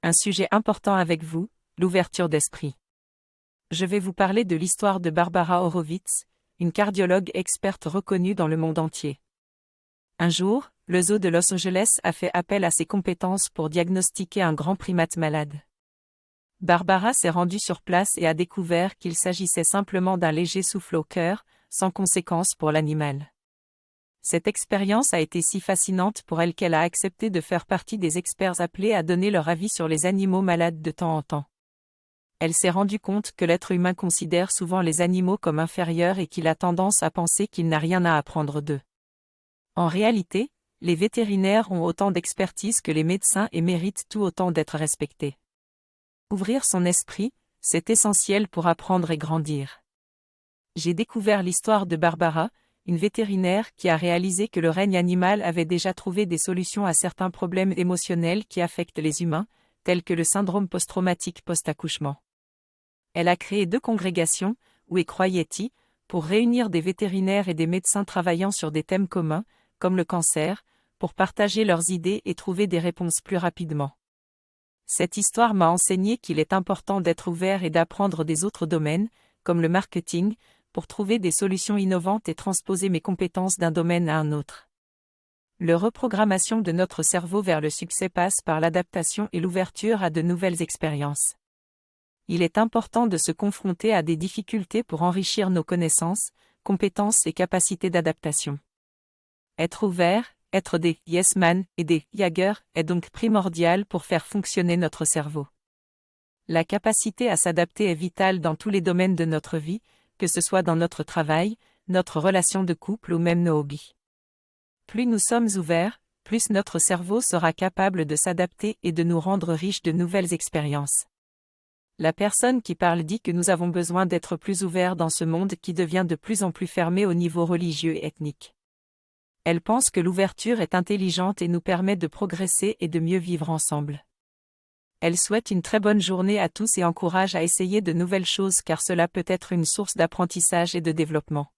Un sujet important avec vous, l'ouverture d'esprit. Je vais vous parler de l'histoire de Barbara Horowitz, une cardiologue experte reconnue dans le monde entier. Un jour, le zoo de Los Angeles a fait appel à ses compétences pour diagnostiquer un grand primate malade. Barbara s'est rendue sur place et a découvert qu'il s'agissait simplement d'un léger souffle au cœur, sans conséquence pour l'animal. Cette expérience a été si fascinante pour elle qu'elle a accepté de faire partie des experts appelés à donner leur avis sur les animaux malades de temps en temps. Elle s'est rendue compte que l'être humain considère souvent les animaux comme inférieurs et qu'il a tendance à penser qu'il n'a rien à apprendre d'eux. En réalité, les vétérinaires ont autant d'expertise que les médecins et méritent tout autant d'être respectés. Ouvrir son esprit, c'est essentiel pour apprendre et grandir. J'ai découvert l'histoire de Barbara, une vétérinaire qui a réalisé que le règne animal avait déjà trouvé des solutions à certains problèmes émotionnels qui affectent les humains, tels que le syndrome post-traumatique post-accouchement. Elle a créé 2 congrégations, We Croyeti, pour réunir des vétérinaires et des médecins travaillant sur des thèmes communs, comme le cancer, pour partager leurs idées et trouver des réponses plus rapidement. Cette histoire m'a enseigné qu'il est important d'être ouvert et d'apprendre des autres domaines, comme le marketing, pour trouver des solutions innovantes et transposer mes compétences d'un domaine à un autre. La reprogrammation de notre cerveau vers le succès passe par l'adaptation et l'ouverture à de nouvelles expériences. Il est important de se confronter à des difficultés pour enrichir nos connaissances, compétences et capacités d'adaptation. Être ouvert, être des « yes man » et des « Jagger » est donc primordial pour faire fonctionner notre cerveau. La capacité à s'adapter est vitale dans tous les domaines de notre vie, que ce soit dans notre travail, notre relation de couple ou même nos hobbies. Plus nous sommes ouverts, plus notre cerveau sera capable de s'adapter et de nous rendre riches de nouvelles expériences. La personne qui parle dit que nous avons besoin d'être plus ouverts dans ce monde qui devient de plus en plus fermé au niveau religieux et ethnique. Elle pense que l'ouverture est intelligente et nous permet de progresser et de mieux vivre ensemble. Elle souhaite une très bonne journée à tous et encourage à essayer de nouvelles choses car cela peut être une source d'apprentissage et de développement.